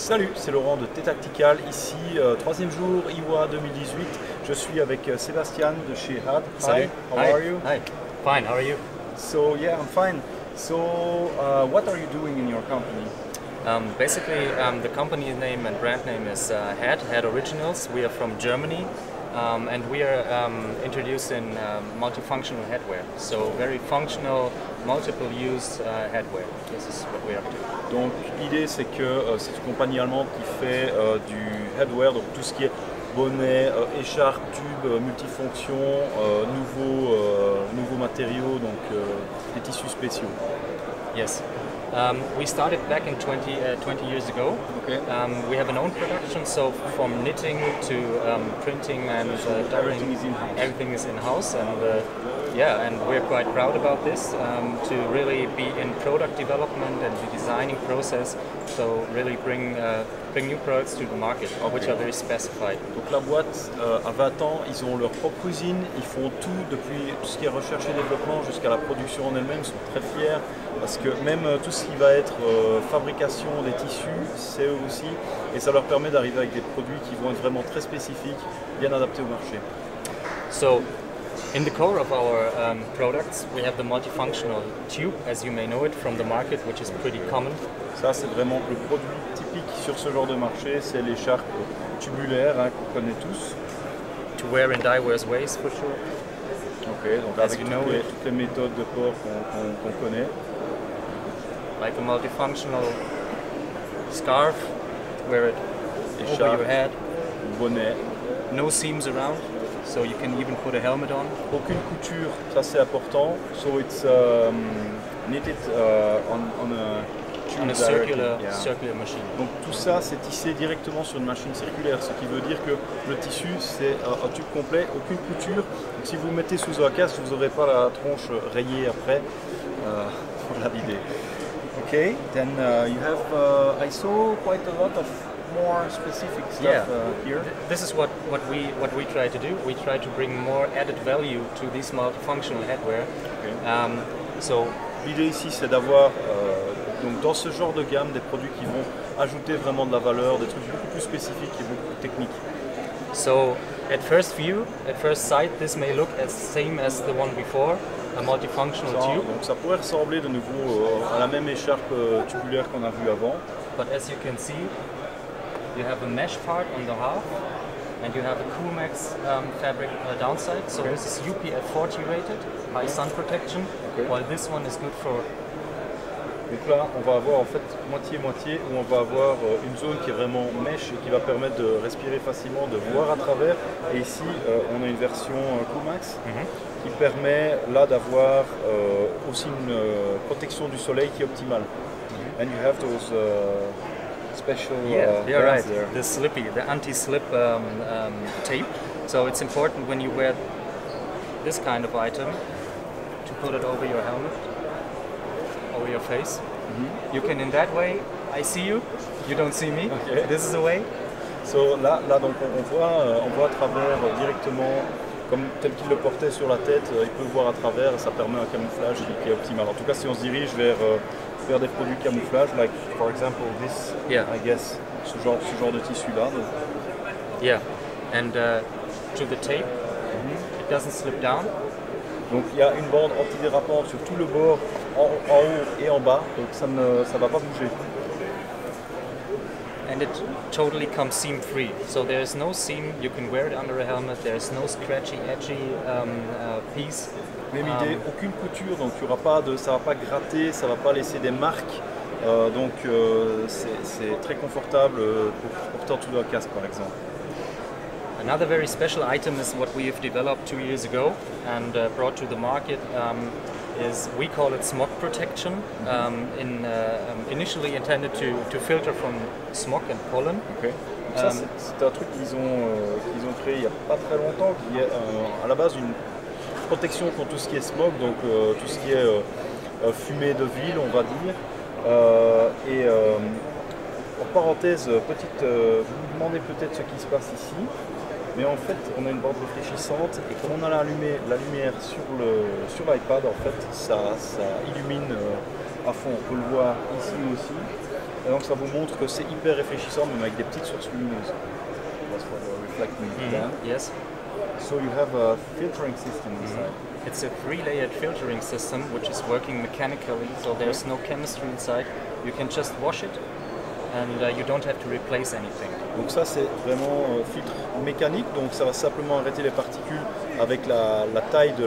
Salut, c'est Laurent de T-Tactical, ici, troisième jour, IWA 2018. Je suis avec Sébastien de chez HAD. Salut. How are you? Hi. Fine, how are you? So, yeah, I'm fine. So, what are you doing in your company? Basically, the company name and brand name is HAD Originals. We are from Germany, and we are introducing multifunctional headwear. So, very functional, multiple use headwear. This is what we are up to. Donc, l'idée, c'est que c'est une compagnie allemande qui fait du headwear, donc tout ce qui est bonnet, écharpe, tube, multifonction, nouveaux matériaux, donc des tissus spéciaux. Yes. We started back in 20 years ago. Okay. We have an own production, so from knitting to printing and everything is in-house. Everything is in-house, and yeah, and we're quite proud about this to really be in product development and the designing process. So really bring new products to the market, which are very specified. Donc la boîte a 20 ans, ils ont leur propre usine, ils font tout depuis tout ce qui est recherche et développement jusqu'à la production en elle-même, ils sont très fiers parce que même tout ce qui va être fabrication des tissus, c'est eux aussi et ça leur permet d'arriver avec des produits qui vont être vraiment très spécifiques, bien adaptés au marché. So, in the core of our products, we have the multifunctional tube, as you may know it from the market, which is pretty common. Ça, c'est vraiment le produit typique sur ce genre de marché, c'est l'écharpe tubulaire qu'on connaît tous. To wear in diverse ways, for sure. Ok, donc avec toutes les méthodes de port qu'on connaît. Like a multifunctional scarf, wear it over your head. Bonnet. No seams around, so you can even put a helmet on. Aucune couture, ça c'est important. So it's knitted on a circular machine. Donc tout ça c'est tissé directement sur une machine circulaire, ce qui veut dire que le tissu c'est un tube complet, aucune couture. Donc si vous le mettez sous un casque, vous n'aurez pas la tronche rayée après. Voilà l'idée. Okay, then you have, I saw quite a lot of more specific stuff here. This is what we try to do. We try to bring more added value to this multifunctional headwear. Okay. So l'idée ici c'est d'avoir donc dans ce genre de gamme des produits qui vont ajouter vraiment de la valeur, des trucs beaucoup plus spécifiques et beaucoup plus techniques. So at first view, at first sight, this may look as same as the one before, a multifunctional tube. Donc ça pourrait ressembler de nouveau à la même écharpe tubulaire qu'on a vue avant. But as you can see, you have a mesh part on the half, and you have a Coolmax fabric downside. So this is UPF 40 rated, high sun protection, while this one is good for. Donc là, on va avoir en fait moitié-moitié, où on va avoir une zone qui est vraiment mèche et qui va permettre de respirer facilement, de voir à travers. Et ici, on a une version Coolmax qui permet là d'avoir aussi une protection du soleil qui est optimale. And you have those special you're right. there. The slippy, the anti-slip tape. So it's important when you wear this kind of item to put it over your helmet, over your face. You can in that way, I see you, you don't see me. Okay. This is the way. So, là donc on voit à travers directement, comme tel qu'il le portait sur la tête, il peut voir à travers et ça permet un camouflage qui est optimal. En tout cas, si on se dirige vers des produits camouflage, like for example this, I guess, ce genre de tissu là. Donc. Yeah, and to the tape, it doesn't slip down. Donc il y a une bande antidérapante sur tout le bord, en haut et en bas, donc ça va pas bouger. And it totally comes seam free, so there is no seam. You can wear it under a helmet. There is no scratchy, edgy piece. Même idée, aucune couture, donc ça va pas gratter, ça va pas laisser des marques. Donc c'est très confortable pour porter en dessous d'un casque par exemple. Another very special item is what we have developed 2 years ago and brought to the market. Is we call it smog protection. Initially intended to filter from smog and pollen. Okay. Ça c'est un truc qu'ils ont créé il n'y a pas très longtemps, qui est à la base une protection contre tout ce qui est smog, donc tout ce qui est fumée de ville, on va dire. En parenthèse, vous vous demandez peut-être ce qui se passe ici. Mais en fait, on a une bande réfléchissante et comme on a la lumière sur l'iPad, en fait, ça illumine à fond. On peut le voir ici aussi. Et donc ça vous montre que c'est hyper réfléchissant, même avec des petites sources lumineuses. That's what we're reflecting down. Yes. So you have a filtering system inside. It's a 3-layered filtering system which is working mechanically, so there's no chemistry inside. You can just wash it and you don't have to replace anything. Donc ça c'est vraiment filtre mécanique, donc ça va simplement arrêter les particules avec la taille de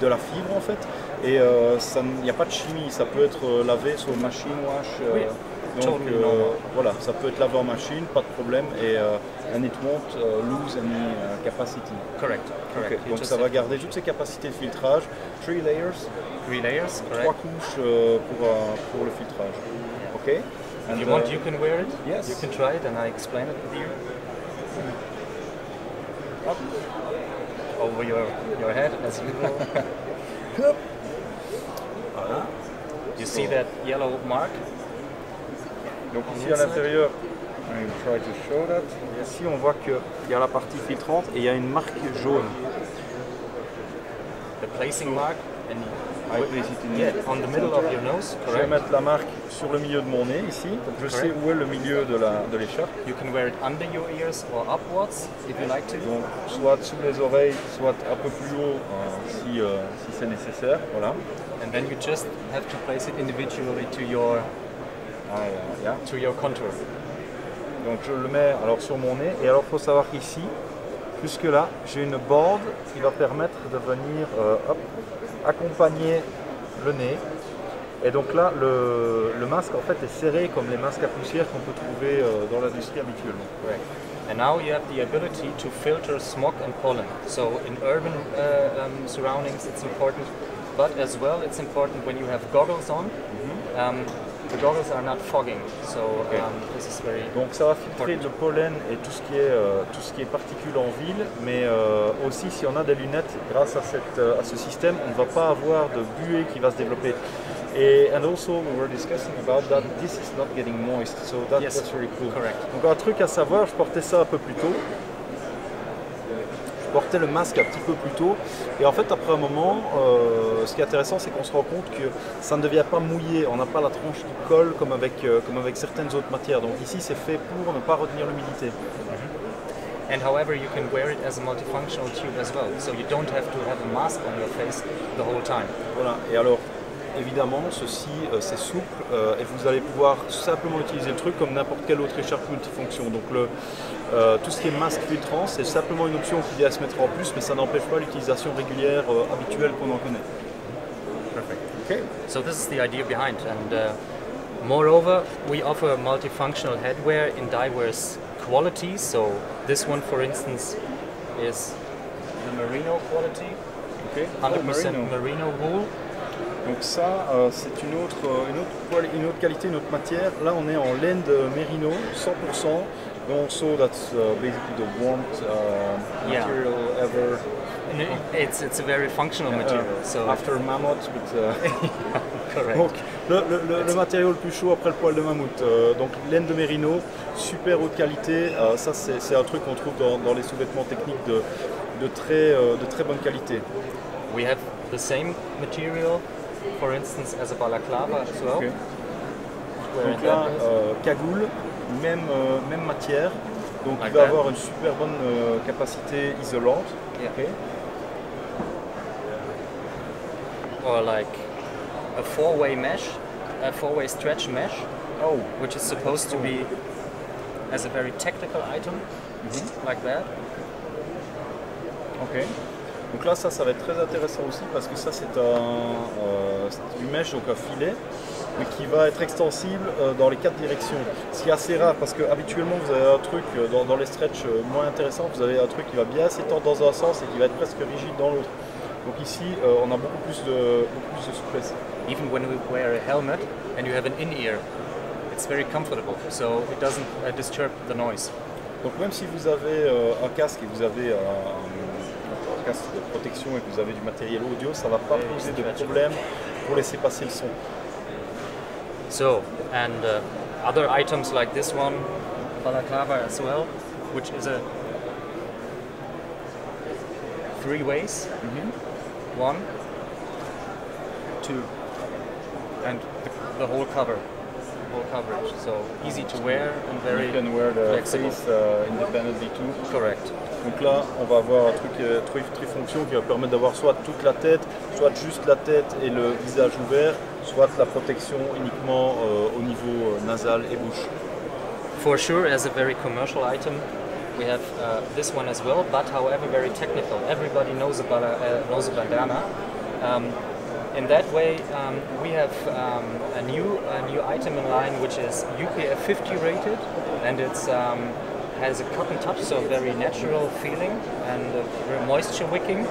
la fibre en fait. Et il n'y a pas de chimie, ça peut être lavé sur machine wash. Oui. Donc voilà, ça peut être lavé en machine, pas de problème, et and it won't lose any capacity. Correct. Okay. Donc ça va garder toutes ces capacités de filtrage. 3 layers. 3 layers, correct. 3 couches pour le filtrage. Ok. And you want, you can wear it. Yes. You can try it, and I explain it with you. Up. Over your head, as usual. Voilà. You see that yellow mark? Donc ici à l'intérieur, I will try to show that. Ici on voit qu'il y a la partie filtrante et il y a une marque jaune. The placing mark, and I place it in on the middle of your nose. Je vais Correct. mettre la marque sur le milieu de mon nez ici, donc je sais où est le milieu de l'écharpe. You can wear it under your ears or upwards if you like to. Donc soit sous les oreilles, soit un peu plus haut si c'est nécessaire. Voilà. And then you just have to place it individually to your contour. Donc je le mets alors sur mon nez et alors il faut savoir qu'ici, jusque là, j'ai une bande qui va permettre de venir accompagner le nez. Et donc là, le masque en fait est serré comme les masques à poussière qu'on peut trouver dans l'industrie habituellement. Correct. And now you have the ability to filter smog and pollen. So in urban surroundings it's important, but as well it's important when you have goggles on. The goggles are not fogging, so this is very. Donc ça va filtrer le pollen et tout ce qui est particules en ville, mais aussi si on a des lunettes, grâce à ce système, on ne va pas avoir de buée qui va se développer. Et and also we were discussing about that this is not getting moist, so that's really cool. Correct. Donc un truc à savoir, je portais ça un peu plus tôt. Je portais le masque un petit peu plus tôt et en fait après un moment, ce qui est intéressant c'est qu'on se rend compte que ça ne devient pas mouillé, on n'a pas la tranche qui colle comme avec certaines autres matières. Donc ici c'est fait pour ne pas retenir l'humidité. And however, you can wear it as a multifunctional tube as well, so you don't have to have a mask on your face the whole time. Voilà, et alors évidemment ceci c'est souple et vous allez pouvoir simplement utiliser le truc comme n'importe quelle autre écharpe multifonction. Donc tout ce qui est masque filtrant c'est simplement une option qui vient se mettre en plus, mais ça n'empêche pas l'utilisation régulière habituelle qu'on en connaît. Perfect. Okay. So this is the idea behind, and moreover, we offer multifunctional headwear in diverse qualities. So this one, for instance, is the merino quality, Okay. 100% merino wool. Donc ça, c'est une autre qualité, une autre matière. Là, on est en laine de mérino, 100%. Donc, so that's basically the warmth material ever. It's a very functional material. So After mammoth, but, correct. donc le matériau le plus chaud après le poil de mammouth. Donc laine de mérino, super haute qualité. Ça, c'est un truc qu'on trouve dans les sous-vêtements techniques de très bonne qualité. We have the same material, for instance, as a balaclava as well. Okay. Where Donc in là, that cagoule, même matière, donc Like il va that. avoir une super bonne capacité isolante. Yeah. Okay. or like a four-way stretch mesh, Oh, which is supposed to be as a very technical item, like that. ok. Donc là, ça va être très intéressant aussi parce que ça, c'est du mesh, donc un filet, mais qui va être extensible dans les 4 directions. Ce qui est assez rare parce que habituellement, vous avez un truc dans les stretch moins intéressants, vous avez un truc qui va bien s'étendre dans un sens et qui va être presque rigide dans l'autre. Donc ici, on a beaucoup plus de souplesse. Even when we wear a helmet and you have an in-ear, it's very comfortable, so it doesn't disturb the noise. Donc même si vous avez un casque et vous avez un casque de protection et que vous avez du matériel audio, ça ne va pas poser de problème pour laisser passer le son. So, and other items like this one, balaclava as well, which is a 3 ways. 1, 2, and the whole cover, whole coverage. So easy to wear and very You can wear the flexible. face independently too. Correct. Donc là, on va avoir un truc trifonction qui va permettre d'avoir soit toute la tête, soit juste la tête et le visage ouvert, soit la protection uniquement au niveau nasal et bouche. For sure, as a very commercial item, we have this one as well, but however very technical. Everybody knows about knows a bandana. In that way, we have a new item in line which is UPF 50 rated, and it's has a cotton touch, so very natural feeling and very moisture wicking.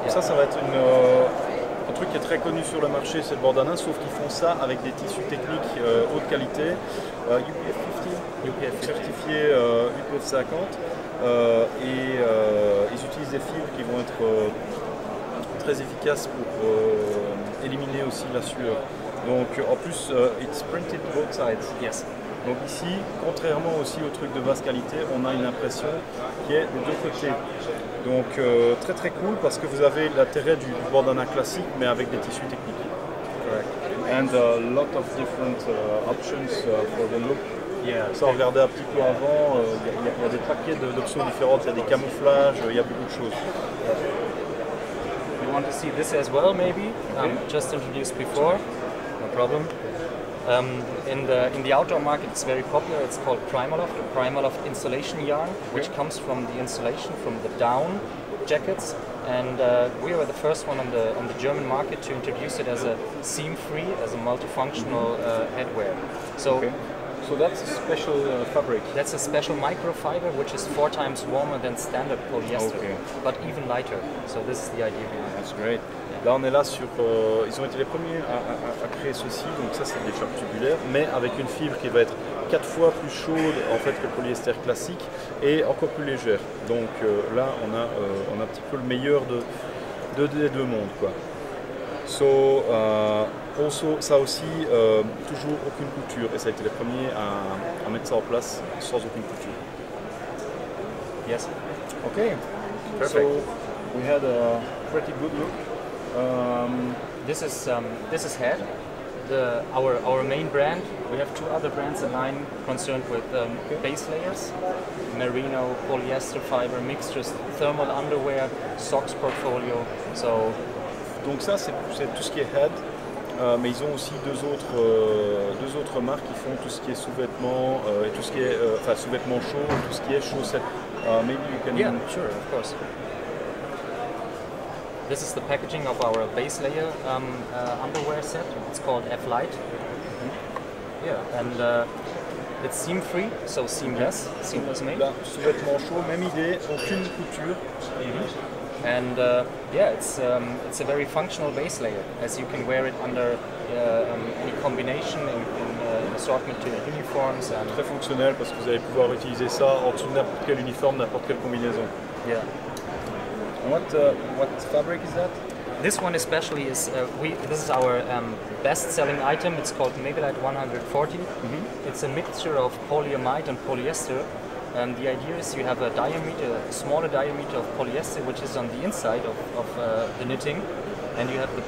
Ça va être un truc qui est très connu sur le marché, c'est le bandana, sauf qu'ils font ça avec des tissus techniques haute qualité, UPF 50, certifié UPF 50, et ils utilisent des fibres qui vont être très efficaces pour éliminer aussi la sueur. Donc en plus, it's printed both sides. Yes. Donc ici, contrairement aussi au truc de basse qualité, on a une impression qui est des deux côtés. Donc très très cool parce que vous avez l'intérêt du bandana classique mais avec des tissus techniques. Correct. And a lot of different options for the look. Yeah. Ça, on regardait un petit peu avant, il y a des paquets d'options différentes, il y a des camouflages, il y a beaucoup de choses. You want to see this as well, maybe? Just introduced before, no problem. In the outdoor market, it's very popular. It's called Primaloft, Primaloft insulation yarn, which comes from the insulation from the down jackets. And we were the first one on the German market to introduce it as a seam-free, as a multifunctional headwear. So that's a special fabric. That's a special microfiber, which is 4 times warmer than standard polyester, but even lighter. So this is the idea behind it. That's great. Là, on est là sur. Ils ont été les premiers à créer ceci, donc ça, c'est des chocs tubulaires, mais avec une fibre qui va être 4 fois plus chaude en fait que le polyester classique et encore plus légère. Donc là, on a un petit peu le meilleur des deux mondes, quoi. So, ça aussi, toujours aucune couture, et ça a été les premiers à mettre ça en place sans aucune couture. Yes. Okay, perfect. So we had a pretty good look. This is Head, our main brand. We have 2 other brands in line concerned with base layers, merino, polyester fiber mixtures, thermal underwear, socks portfolio. So. Donc ça, c'est tout ce qui est Head, mais ils ont aussi deux autres marques qui font tout ce qui est sous-vêtements et tout ce qui est sous-vêtements chauds, tout ce qui est chaussettes. Maybe you can. Yeah, sure, of course. This is the packaging of our base layer underwear set. It's called F-Light. Yeah, and it's seam-free, so seamless made. Là, sous-vêtements chauds, même idée, aucune couture. And yeah, it's a very functional base layer, as you can wear it under any combination in assortment to uniforms. And très fonctionnel parce que vous allez pouvoir utiliser ça en dessous de n'importe quel uniforme, n'importe quelle combinaison. Yeah. And what fabric is that? This one especially is this is our best-selling item. It's called Megalight 140. It's a mixture of polyamide and polyester. And the idea is you have a smaller diameter of polyester, which is on the inside of the knitting, and you have the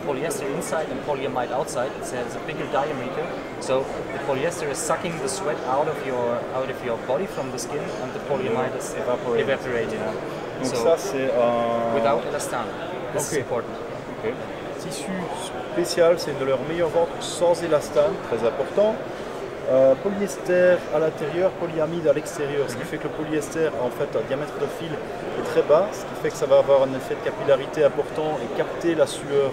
polyester inside and polyamide outside. It has a bigger diameter, so the polyester is sucking the sweat out of your body from the skin, and the polyamide is evaporating. Donc so ça c'est without élastan. This is important. Okay. Tissu spécial, c'est une de leurs meilleures ventes sans élastane, très important. Polyester à l'intérieur, polyamide à l'extérieur, ce qui fait que le polyester en fait un diamètre de fil est très bas, ce qui fait que ça va avoir un effet de capillarité important et capter la sueur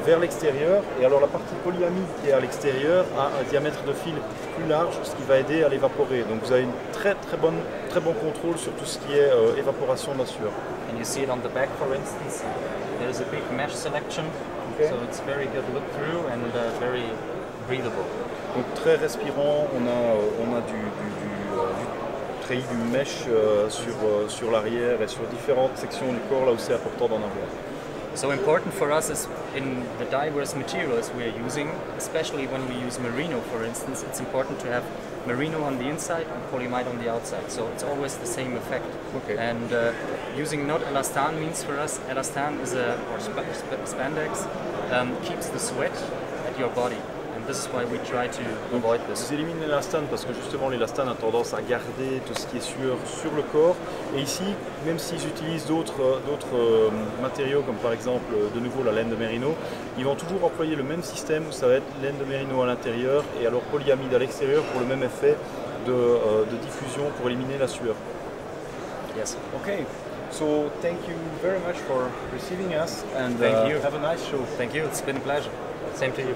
vers l'extérieur. Et alors la partie polyamide qui est à l'extérieur a un diamètre de fil plus large, ce qui va aider à l'évaporer. Donc vous avez une très bon contrôle sur tout ce qui est évaporation de la sueur. And you see it on the back, for instance. There's a big mesh selection, so it's very good look through and very breathable. Donc très respirant, on a du treillis, du mesh sur l'arrière et sur différentes sections du corps là où c'est important d'en avoir. So important for us is in the diverse materials we are using, especially when we use merino, for instance, it's important to have merino on the inside and polyamide on the outside. So it's always the same effect. Okay. And using not elastan means for us, elastan is or spandex keeps the sweat at your body. And this is why we try to avoid this. Vous éliminez l'élastane parce que justement l'élastane a tendance à garder tout ce qui est sueur sur le corps. Et ici, même s'ils utilisent d'autres matériaux comme par exemple de nouveau la laine de mérino, ils vont toujours employer le même système où ça va être laine de mérino à l'intérieur et alors polyamide à l'extérieur pour le même effet de diffusion pour éliminer la sueur. Yes. Okay, so thank you very much for receiving us and Thank you. have a nice show. Thank you. It's been a pleasure. Same to you.